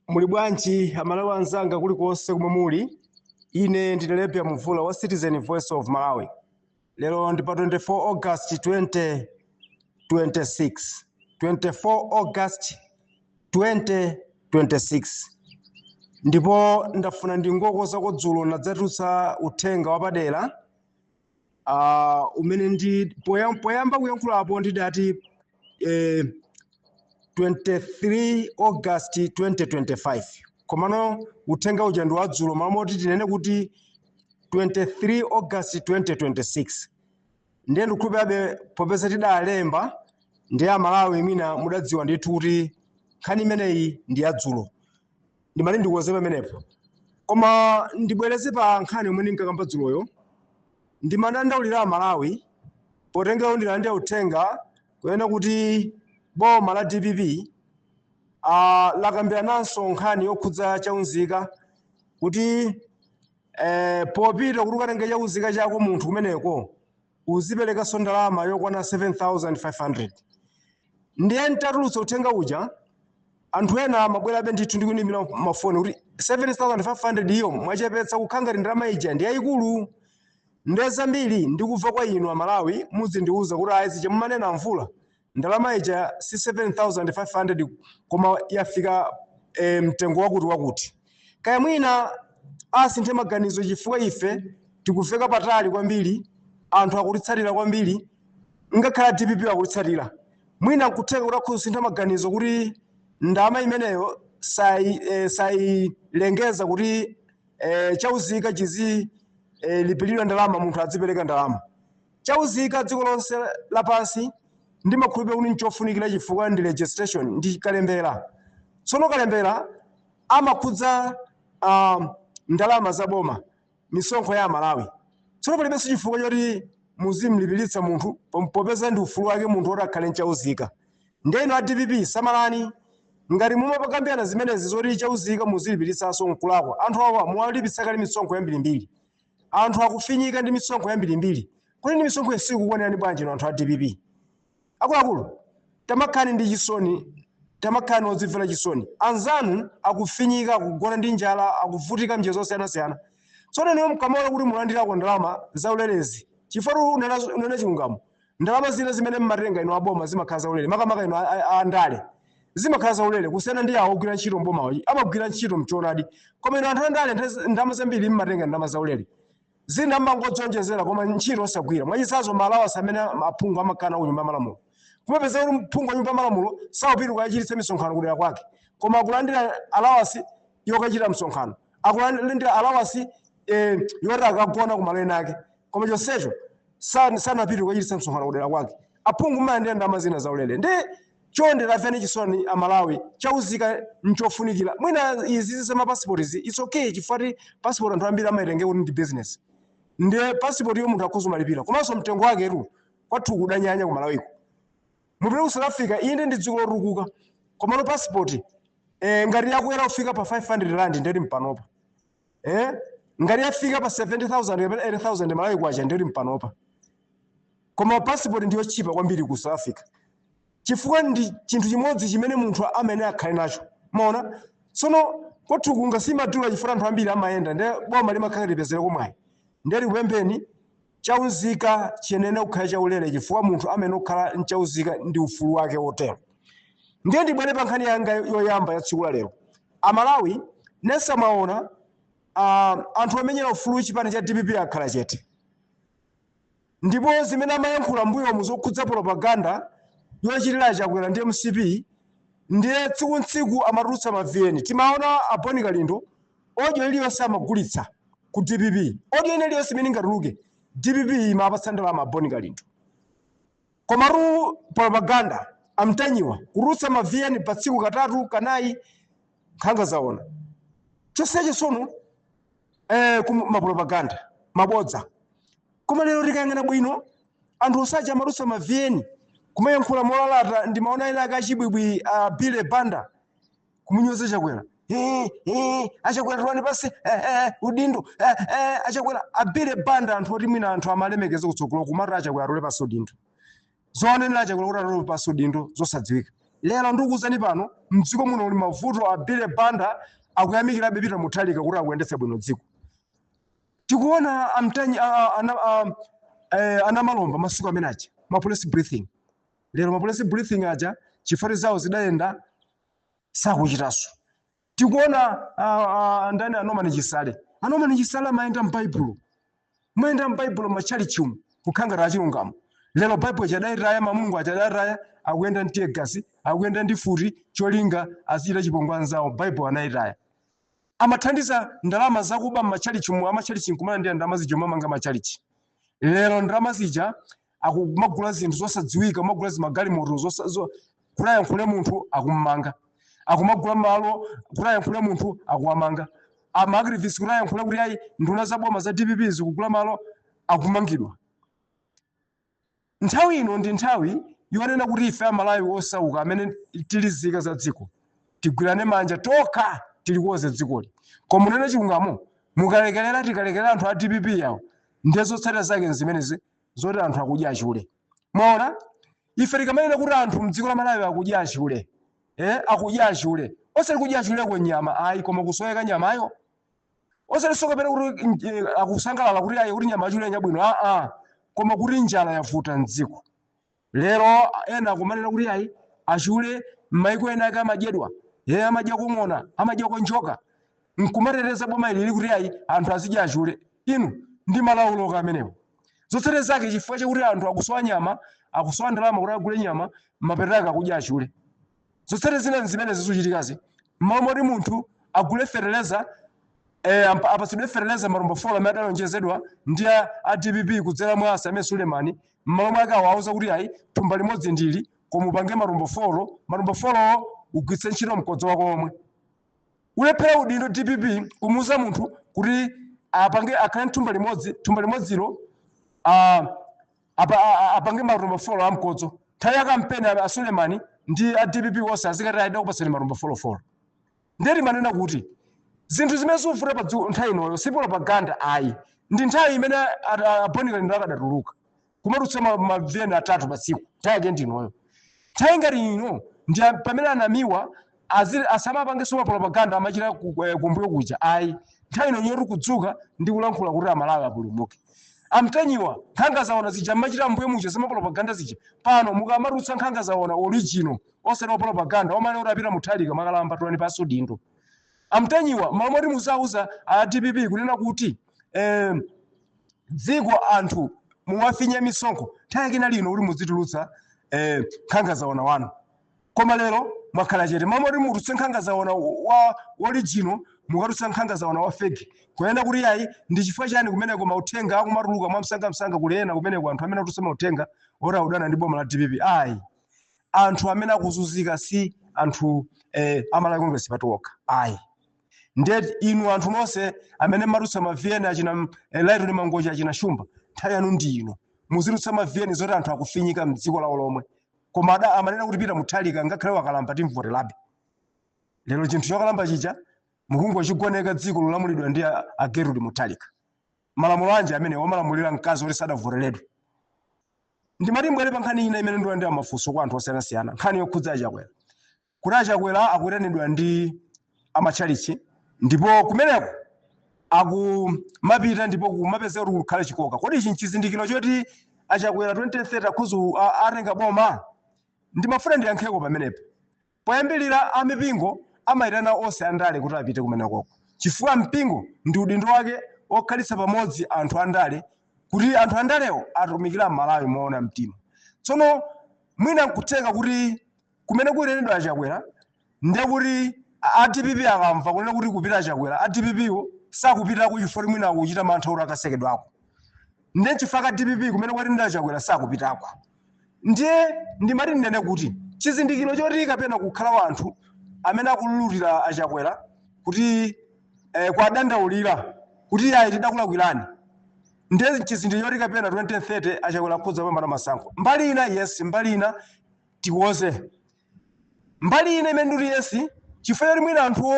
Muli bwanji amalawi anzanga kulikonse kumwe muli. Ine ndinalephera Mvula wa Citizen Voice of Malawi. Lero ndi pa 24 August 2026. 24 August 2026. Ndipo ndafuna ndingokoza kodzulo nadzatulutsa uthenga wapadera umene ndi poyamba kuyankhulapo ndidati 23 August 2025. Komano uthenga uja ndi wadzulo mamoti tinene kuti 23 August 2026. Ndiye ndikukhulupirabe popeza tidalemba ndi amalawi mina mudadziwa ndithu kuti nkhani imeneyi ndi yadzulo. Ndimati ndikuwuze pamenepo. Koma ndibwereze pa nkhani yomwe ndinkakamba dzuloyo. Ndimadandaulira amalawi potengera ndilandira uthenga kuyena kuti boma la DPP lakambirananso nkhani yokhudza chaunzika kuti popita kuti ukatenga chaunzika chako munthu kumeneko uziperekanso ndalama yokwana 7,500. Ndiye ntatulutsa uthenga uja anthu ena amabwerabe ndithu ndikunimbira mafoni kuti 7,500 iyo mwachepetsa kukhangati ndalama ija ndi yayikulu. Ndiye zambiri ndikubva kwa inu amalawi muzindiuza kuti ayi zichamumanena Mvula ndalama ija si 7,500 koma yafika mtengo wakuti. Kaya mwina asinthe maganizo chifukwa ife tikufika patali kwambiri, anthu akulitsatira kwambiri, ngakhala DPP akulitsatira. Mwina nkutheka kuti akusintha maganizo kuti ndalama imeneyo sayilengeza kuti chaunzika chizi lipiridwa ndalama munthu adzipereka ndalama. Chaunzika dziko lonse lapansi ndimakhulupirira kuti nchofunikira chifukwa ndi registration ndi kalembera. Tsono kalembera amakhudza ndalama za boma, misonkho ya Malawi. Tsono palibenso chifukwa choti muzimlipiritsa munthu popeza ndi ufulu wake munthu oti akhale nchaunzika. Ndiye inu a DPP samalani ngati mumapakambirana zimenezi zoti chaunzika muzilipiritsanso nkulakwa. Anthu awa muwalipitsa kale misonkho yambirimbiri. Anthu akufinyika ndi misonkho yambirimbiri. Kodi ndi misonkho isikukuonerani bwanji inu anthu a DPP? Akuluakulu, tamakhani ndi chisoni, tamakhani odzimvera chisoni. Anzanu akufinyika, akugona ndi njala, akuvutika mnjira zosiyanasiyana. Tsono niwo mkamaona kuti mulandirako ndalama zaulelezi. Chifukwa unena chilungamo. Ndalama zina zimene mmatenga inu aboma zimakhala zaulere. Makamaka inu andale. Zimakhala zaulere kusiyana ndi awo ogwira ntchito mbomawo. Amagwira ntchito mchoonadi. Koma inu anthu andale ndalama zambiri mmatenga ndalama zaulere. Zina mmangodzonjezera koma ntchito osagwira. Mwachitsanzo malawasi amene aphungu amakhala ku nyumba ya malamulo. Kumapeza kuti mphungu wa nyumba ya malamulo sawapita kukachititsa misonkhano kudera kwake. Koma akulandira alawasi yokachita msonkhano. Akulandira alawasi yoti akagona kumalo ena ake. Koma chonsecho sanapita kukachititsa msonkhano kudera kwake. Aphungu mmalandira ndalama zina zaulere. Ndi chonde lamvani chisoni amalawi chaunzika nchofunikira. Mwina izi zamapasipoti izi it's okay chifukwa passport anthu ambiri amaitenge kuti ndi business. Ndiye passport yo munthu akhoza malipira. Komanso mtengo wake kwathu kudanyanya ku Malawiko. Mupita ku South Africa inde ndi dziko lorukuka. Komano passport ngati yakuera kufika pa 500 rand ndiri mpanopa. Ngati yafika pa 70,000 kapena 80,000 Malawi kwacha ndiri mpanopa. Koma passport ndiyo chipa kwambiri ku South Africa. Chifukwa ndi chinthu chimodzi chimene munthu amene akhale nacho. Maona? Tsono kwathu kungasimatulo chifukwa anthu ambiri amayenda ndi boma limakhala lipezera komwe. Ndeli kupembeni chaunzika chenene kukhala chaulere chifukwa munthu amene okhala nchaunzika ndi ufulu wake wotero. Ndiye ndibwere pa nkhani yanga yoyamba ya tsiku la lero. Amalawi nesa maona anthu amenyera ufulu chipani cha DPP akhala chete. Ndipo zimene amayankhula mbuyo muzokhudza propaganda yochitira chakwera ndi MCP ndiye tsiku amatulutsa maviyeni. Timaona Boni Kalindo audio iliyonse amagulitsa ku DPP. Audio ine iliyonse imene ingatuluke DPP imapatsa ndalama Boni Kalindo. Komaru propaganda amtanyiwa kurutsa maviyeni pa tsiku katatu kanayi nkhanga zaona. Chonsecho sono mapropaganda mabodza. Koma lero tikayang'ana bwino anthu osacha amarutsa maviyeni kumayankhula molalata ndimaona ena akachibwibwi Bile Banda kumunyoza chakwera. Achakwera tuwani pasi udindo achakwera Bile Banda anthu oti mwina anthu amalemekeza kutsogolo kumati achakwera atole pasi udindo. Zoonenera achakwera kuti atole pasi udindo zosadziwika. lero ndikuwuzani pano mdziko muno uli mavuto abile banda akuyamikira Peter Mutharika kuti akuyendetsa bwino dziko. Tikuona amtanyi ana malomba masuku amene aja ma police briefing. Lero ma police briefing aja chifukwa zawo zidayenda sakuchitaso. Tikuona ndani Norman Chisale. Norman Chisale mayenda m'Baibulo. Mayenda m'Baibulo machalichiumu kukhangara achilungamo. Lero Bible chadaitaya mamungu achadaitaya akuyenda ndiye gasi, akuyenda ndi futi cholinga azira chipongwe anzawo Bible anaitaya. Amathandiza ndalama zakuba machalichiumu amachalichi kumana ndi ndalama zija mamanga machalichi. Lero ndalama zija akumagula zinthu zosadziwika, magula magalimoto kulayankhula munthu akumanga. Akumagula malo kulayankhula munthu akuwamanga. Amagrivisi kulayankhula kuti ayi nduna zaboma za DPP zikugula malo akumangidwa. Nthawi ino ndi nthawi yonena kuti ife amalawi osauka amene tilizika za dziko tigwirane manja tokha tilikoze dzikoli. Koma munene chilungamo mukalekerera tikalekerera anthu a DPP yawo ndezotsatira zake zimenezi zoti anthu akudya achule. Mwaona ife tikamanena kuti anthu mdziko la Malawi akudya achule. Akudya achule. Osati kudya achule kwa nyama ayi koma kusoweka nyamayo. Osati soka pena kuti akusangalala kuti ayi kuti nyama achule nyabwino koma kuti njala yavuta mdziko. Lero ena akumanena kuti ayi achule m'maiko ena ake amadyedwa. Amadya kung'ona, amadya njoka. Nkumateteza boma ili kuti ayi anthu azidya achule. Inu ndi malaulo amenewo. Zotsatira zake chifukwa chakuti anthu akusowa nyama, akusowa ndalama kuti agule nyama, mapereka akudya achule. Zotsatira zina zimene zikuchitikazi. Moti munthu agule fertilizer apasidwe fertilizer marumbo fola amene adalonjezedwa ndi a DPP kudzera mwa Asame Sulemani m'malo mwake awauza kuti ayi thumba limodzi ndili koma upange marumbo folo ugwitse ntchito mkodzo wako omwe. Ulephera udindo DPP kumuuza munthu kuti apange akhale thumba limodzilo apange marumbo folo amkodzo. Nthawi ya kampeni a Sulemani ndi a DPP wonse azikati ayida kupasani marumbo folo. Ndeti manena kuti zinthu zimene zikuvuta pa nthawi inoyo si propaganda ayi. Ndi nthawi imene abonika ndo akadatuluka kumatutsa maviyeni atatu pa tsiku nthawi yake ndinoyo. Nthawi ngati ino ndi pamene anamiwa asamapangenso ma propaganda amachita kumbuyo kuja ayi. Nthawi ino nyoti kudzuka ndi kulankhula kuti amalawi apulumuke. Amtanyiwa nkhanga zaona zija machita mbuyo muja zima propaganda zija pano mukamatutsa nkhanga zaona original osati propaganda omane utapita Mutharika makalamba tuani pa sudindo. Amtanyiwa mamoti muzauza a DPP kunena kuti dziko anthu muwafinya misonkho nthawi yake lino kuti muzitulutsa nkhanga zaona wanu. Koma lero mwakhala chete mamoti mututse nkhanga zaona wa original mukatutsa nkhanga zaona wa fake. Kuyenda kuti ayi ndi chifukwa chani kumeneko mauthenga akumatuluka mwamsanga kulena kumeneko anthu amene atutsa mauthenga ora udana ndi boma la DPP ayi. Anthu amene akuzunzika si anthu amalawi Congress patoka ayi. Ndeti inu anthu nonse amene matutsa maviyeni achina Lighton Mangochi achina Shumba nthawi yanu ndi ino muzitutsa maviyeni zoti anthu akufinyika mdziko lawo lomwe. Koma amanena kuti Peter Mutharika ngakhale wakalamba timvoterabe. Lero chinthu chokalamba chija mukungochigoneka dziko lolamulidwa ndi a Gerald Mutharika. Malamulo anje amene omalamulira mkazi oti sadavoteredwe. Ndimati mbwere pa nkhani ina imene ndiwa ndi amafunso kwa anthu osiyanasiyana nkhani yokhudza Achakwera. Kuti Achakwera akuyitanidwa ndi amachalichi ndipo kumeneko akumapita ndipo kumapezeka kuti kukhale chikoka. Kodi ichi nchizindikiro choti Achakwera 2030 akhuzu atenga boma? Ndimafuna ndiyankheko pamenepo. Poyambirira amipingo amayitana onse andale kuti apite kumenekoko. Chifukwa mpingo ndi udindo wake okhalitsa pamodzi anthu andale kuti anthu andalewo atumikira m'Malawi moona mtima. Tsono mwina nkutheka kuti kumene kuyitanidwa Achakwera ndiye kuti a DPP akamva kunena kuti kupita Achakwera a DPP sakupita kuchifukwa mwina akuchita mantha kuti akasekedwako. Ndiye chifukwa DPP kumene kwatinda Achakwera sakupitako. Ndiye ndimati ndene kuti chizindikiro choti kapena kukhala anthu amene akululutira Achakwera kuti kwadandaulira kuti ayi tidakulakwirani. Ndiye chizindikiro choti kapena 2030 Achakwera akhoza kupambana masankho. Mbali ina yes, mbali ina tikuoze. Mbali ina imene ndi yes chifukwa mwina anthu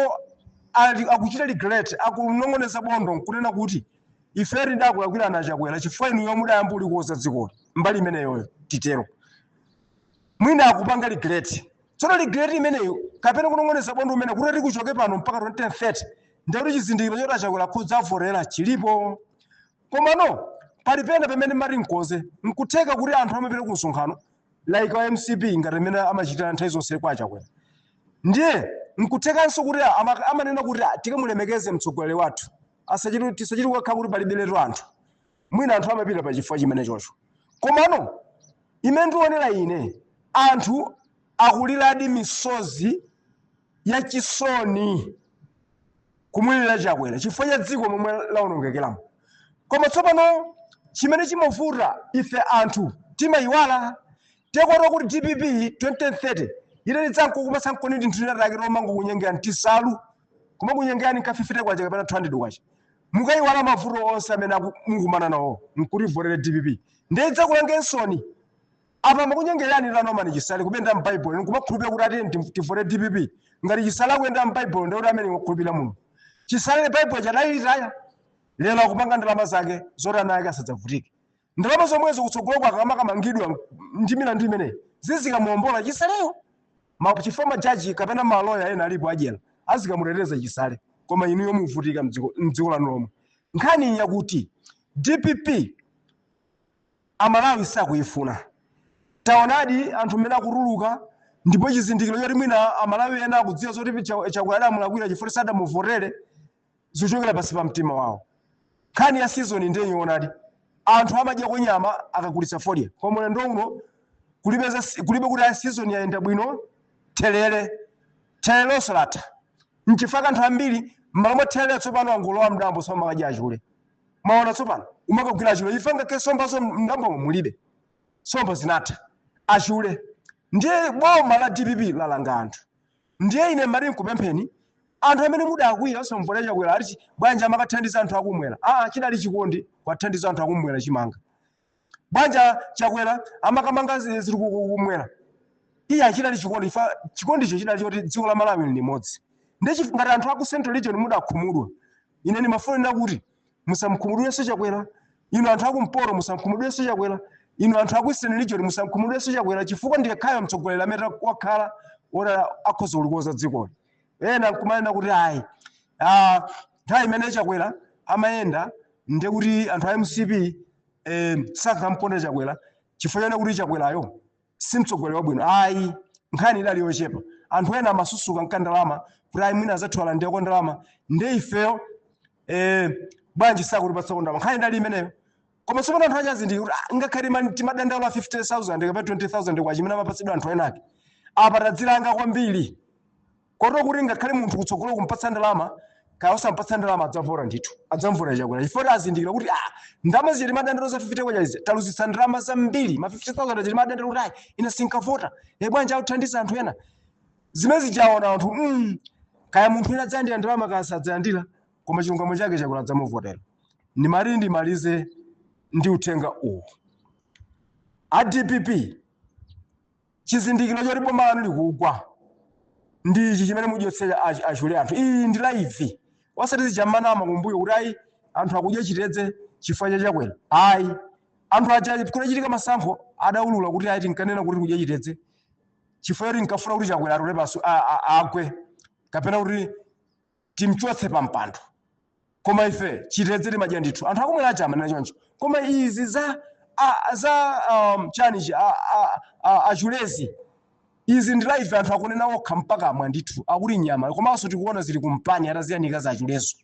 akuchita regret akunong'oneza bondo kunena kuti ife tidakulakwirana Achakwera chifukwa inu yomwe mudayamba kuoza dzikoli. Mbali imeneyoyo titero. Mwina akupanga regret tsono regret imeneyo kapena kunong'oneza bondo umene kuti kuchoke pano mpaka 2030 ndikuti chizindikiro choti Chakwera khudza avorera chilipo. Komano palipenda pamene mari nkoze nkutheka kuti anthu amapita ku msonkhano like wa MCP ngati amene amachita nthawi zonse kwa Chakwera. Ndiye nkuthekanso kuti amanena kuti tikamulemekeze mtsogoleri wathu tisachiti kukhala kuti palibe letu anthu mwina anthu amapita pa chifukwa chimene chocho. Komano imene ndionera ine anthu akuliradi misozi ya chisoni kumulira Chakwera chifukwa cha dziko momwe laonongekeramo. Koma tsopano chimene chimavuta ife anthu timayiwala tekota kuti DPP 2030 ine lidzankukupa sankoni ndi nthulira lake romango kunyengera ntisalu kuma kunyengera nkafifite kwacha kapena 200 kwacha mukayiwala mavuto onse amene mukumana nawo nkutivorere DPP ndedza kulangensoni apa makunyengerani lano mani chisale kupenda m'Bible nkumakhulupira kuti ati tivore DPP ngati chisale akuyenda m'Bible ndikuti amene wakhulupira Mulungu chisale Bible chadayitaya lero akupanga ndalama zake zoti ana ake asadzavutike ndalama zomwezo kutsogolo kwa kamakamangidwa ndi milandu imene zizikamuombola chisaleyo chifukwa jaji kapena maloya ena alipo ajela azikamuteteza chisale koma inu yomuvutika mdziko lanu lomwe. Nkhani yakuti DPP amalawi sakuyifuna taonadi anthu mmene akutuluka ndipo chizindikiro choti mwina amalawi ena akudziwa zoti Chakwera amulakwira chifukwa sadamuvorere zichokera pansi pa mtima wawo. Nkhani ya season ndiye yoonadi anthu amadya nyama akagulitsa fodya koma ndo uno kulibe kuti season yaenda bwino telele solata nchifaka anthu ambiri mmalo telele tsopano angolowa mdambo soma makadya achule maona tsopano umakagwira achule ifanga ke sombaso mdambo mulibe somba zinatha achule ndiye boma la DPP lalanga anthu ndiye ine mari nkupempheni anthu amene mudakwira osomvera Chakwera ati bwanja makathandiza anthu akumwera chidali chikondi wathandiza anthu akumwera chimanga bwanja Chakwera amakamanga ziri kumwera iya chidali chikondicho chidali choti dziko la Malawi limodzi ndiye ngati anthu aku Central Region mudakhumudwa ine ndimafuna kuti musamkhumudwenso Chakwera inu anthu akumporo musamkhumudwenso Chakwera inu anthu aku Eastern Region musamkhumudwenso Chakwera chifukwa ndiye khaya mtsogoleri amene wakhala ora akhoza kulikoza dziko ena kumanena kuti ayi nthawi imene Chakwera amayenda ndiye kuti anthu a MCP sakamponda Chakwera chifukwa chana kuti Chakwerayo si mtsogoleri wabwino ayi nkhani idali yochepa anthu ena amasusuka mkandalama kuti ayi mwina azathuala ndiye kondalama ndiye ifeyo bwanji sakutipatsa kondalama nkhani idali imeneyo. Koma tsopano anthu achazindikira kuti ngakhale timadandala 50,000 kapena 20,000 kwa chimene amapatsidwa anthu enake apa tadzilanga kwambiri koto kuti ngakhale munthu kutsogolo kumpatsa ndalama kaya osampatsa ndalama adzavora ndithu adzamvora Chakwera chifukwa azindikira kuti ndalama zili madandalo za 50 kwacha taluzitsa ndalama zambiri ma 50,000 zili madandalo kuti ayi ina sinkavota bwanji akuthandiza anthu ena zimene zijaona anthu kaya munthu ena adzayandira ndalama kaya sadzayandira koma chilungamo chake Chakwera adzamuvotera. Ndimalize ndi uthenga uwu a DPP chizindikiro choti boma lanu likugwa ndi ichi chimene mudyotsa achule anthu iyi ndi live wasati zichamanama kumbuyo kuti ayi anthu akudya chitedze chifukwa cha Chakwera ayi anthu aja kunachitika masankho adaulula kuti ayi tinkanena kuti kudya chitedze chifukwa choti nkafuna kuti Chakwera atole paso agwe kapena kuti timchotse pa mpando koma ife chitedze timadya ndithu anthu akumwera achamanena choncho koma izi za chani achulezi izi ndi live anthu akunena okha mpaka amwa ndithu akuti nyama komanso tikuona zili kumpani ataziyanika za achulezo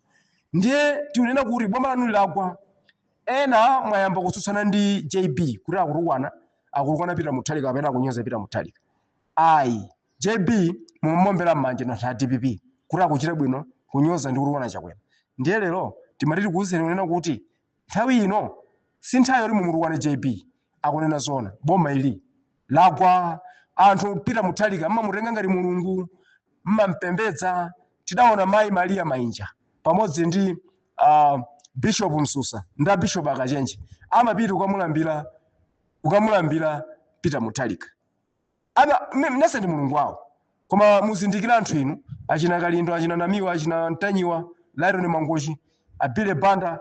ndiye tikunena kuti boma lanu lagwa ena mwayamba kutsutsana ndi JB kuti akutukwana Peter Mutharika kapena akunyoza Peter Mutharika ayi JB mumombera mmanja na DPP kuti akuchita bwino kunyoza ndi kutukwana Chakwera ndiye lero timatiri kuuzeni kunena kuti nthawi ino si nthawi yoti mumutukwane JB akunena zona boma ili lagwa anthu Peter Mutharika mmamutenga ngati mulungu mmampembedza tidaona Mayi Maria Mainja pamodzi ndi Bishop Msusa nda Bishop Akachenje amapita ukamulambira Peter Mutharika nese ndi mulungu wawo koma muzindikira anthu inu achina Kalindo achina Namiwa achina Ntanyiwa Liron Mangochi Abile Banda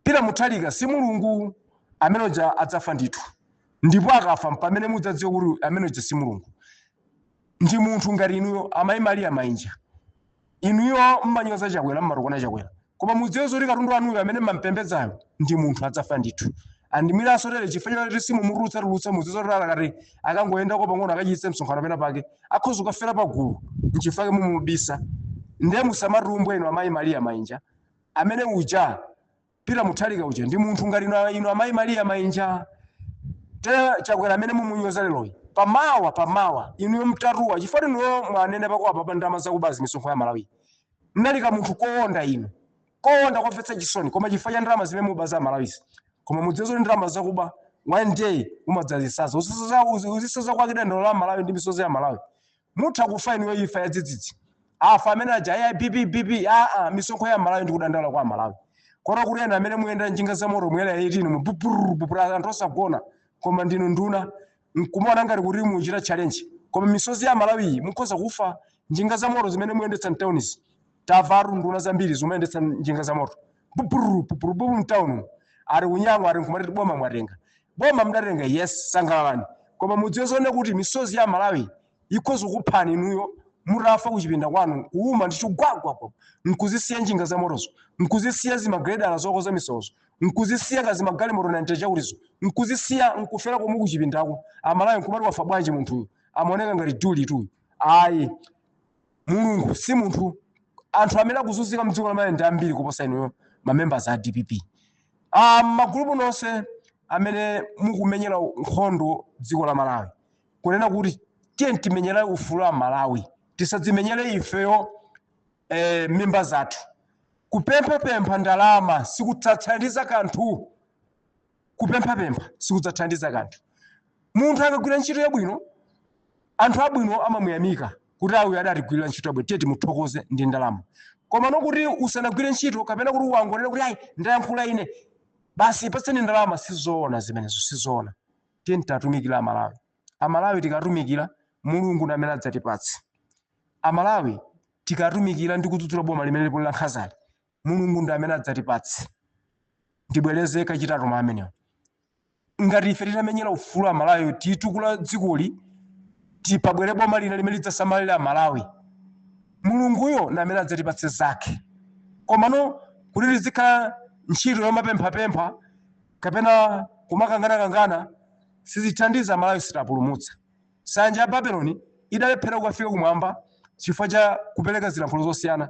Peter Mutharika si mulungu amenoja adzafa ndithu ndipo akafa pamene mudzadziwa kuti amenoja si mulungu ndi munthu ngati inuyo amayi Maria Mainja. Inuyo mmanyoza Chakwera mmarukona Chakwera. Koma mudziwe zoti katundu wanuyo amene mampembedzayo ndi munthu adzafa ndithu. Andimwiranso tere chifukwa choti simumurutsa mudziwe zoti akati akangoyendako pang'ono akachititse msonkhano pena pake akhoza kukafera pagulu nchifukwa mumubisa. Ndiye musamarumbwe inu amayi Maria Mainja amene uja pita muthalika uja ndi munthu ngati inu amayi Maria Mainja. Tere Chakwera amene mumunyoza leroyi pamawa inuyo mtatuwa chifukwa inuyo mwanene pako apa ndalama zakubazi misonkho ya Malawi. Mnalika munthu koonda inu. Koonda kwamvetsa chisoni koma chifukwa cha ndalama zimene mubaza Malawi. Koma mudziwe zoti ndalama zakuba one day umadzazisasa. Uzisaza kwa kidendo la Malawi ndi misozi ya Malawi. Mutha kufa inuyo ifa ya dzidzidzi. Afa amene aja ya bibi misonkho ya Malawi ndi kudandala kwa Malawi. Kora kuti ena amene muyenda njinga za moto muyera yitini mupupura anthu osagona koma ndinu nduna nkumona ngati kuti muchita challenge. Koma misozi ya Malawi mukhoza kufa njinga za moto zimene muyendetsa mtawunizi. Tavaru nduna zambiri zimuyendetsa njinga za moto. Pupuru mtawuni. Ari kunyango ari nkumati boma mwatenga. Boma mdatenga yes sangalalani. Koma mudziwe zone kuti misozi ya Malawi ikhoza kuphani inuyo murafa kuchipinda kwanu kuuma ndi chugwagwa nkuzisiya njinga za motozo nkuzisiya zimagredala zokoza misozo nkuzisiya kazi magali moto na nteja kulizo nkuzisiya nkufera komu kuchipindako Amalawi nkumati wafa bwanji munthu amaoneka ngati duli tu. Ayi Mulungu si munthu anthu amene akuzunzika mdziko la Malawi ndi ambiri kuposa inuyo mamembers a DPP. Magulupu nonse amene mukumenyera nkhondo dziko la Malawi kunena kuti tiye timenyera ufulu wa Malawi tisadzimenyere ifeyo mimba zathu. Kupempha ndalama sikudzathandiza kanthu. Kupempha sikudzathandiza kanthu. Munthu akagwira ntchito yabwino anthu abwino amamuyamika kuti awu adatigwirira ntchito yabwino tiye timuthokoze ndi ndalama. Koma nokuti usanagwire ntchito kapena kuti wangonena kuti ayi ndayankhula ine basi patseni ndalama sizoona zimenezo sizoona. Tiye tatumikira Amalawi. Amalawi tikatumikira Mulungu namene adzatipatse. Amalawi tikatumikira ndi kudzudzula boma limene lipo la Nkhazali Mulungu ndi amene adzatipatse. Ndibwereze kachitatu mwa amenewo. Ngati ife titamenyera ufulu wa Malawi titukula dzikoli tipabwere boma lina limene lidzasamalira Malawi Mulunguyo ndi amene adzatipatse zake. Komano kuti lizikhala ntchito yomapempha kapena kumakangana sizithandiza Malawi sitapulumutsa. Sanja ya Babeloni idalephera kukafika kumwamba chifukwa cha kupereka zilankhulo zosiyana.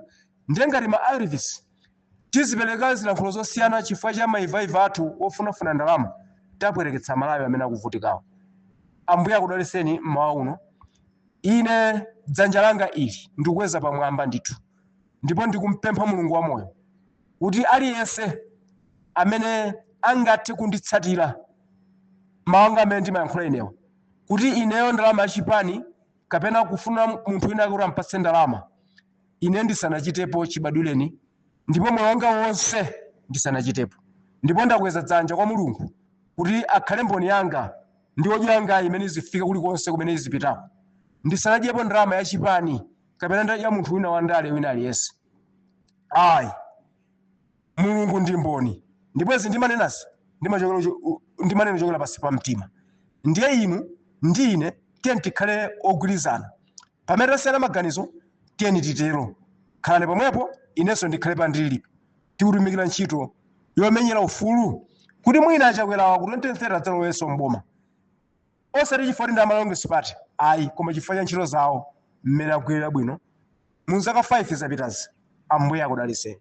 Ndiye ngati ma Irivis tizipereka zilankhulo zosiyana chifukwa cha maivaiva athu ofunafuna ndalama tapwereketsa Malawi amene akuvutikawo. Ambuye akudalitseni mmawa uno. Ine dzanja langa ili ndikukweza pamwamba ndithu. Ndipo ndikumpempha Mulungu wamoyo kuti aliyense amene angathe kunditsatira mawanga amene ndimayankhula inewa kuti ineyo ndalama yachipani kapena kufuna munthu wina kuti ampatse ndalama ine ndisanachitepo chibadwireni ndipo moyo wanga wonse ndisanachitepo. Ndipo ndakweza dzanja kwa Mulungu kuti akhale mboni yanga ndi odyanga imene zifika kulikonse kumene izipitako. Ndisanadyepo ndalama yachipani kapena ya munthu wina wandale wina aliyense. Ayi Mulungu ndi mboni. Ndipo ndimanenasi ndimanena chokera pasi pa mtima. Ndiye inu ndi ine tiye tikhale ogwirizana. Pamene tasiyana maganizo tiye titero. Khalani pomwepo inenso ndikhale pa ndilipo. Tikutumikira ntchito yomenyera ufulu kuti mwina Chakwera ku 2030 adzalowenso mboma. Osati chifukwa ndi amalongo sipati. Ayi koma chifukwa cha ntchito zawo mmene agwirira bwino. Mu zaka 5 zapitazi Ambuye akudalitseni.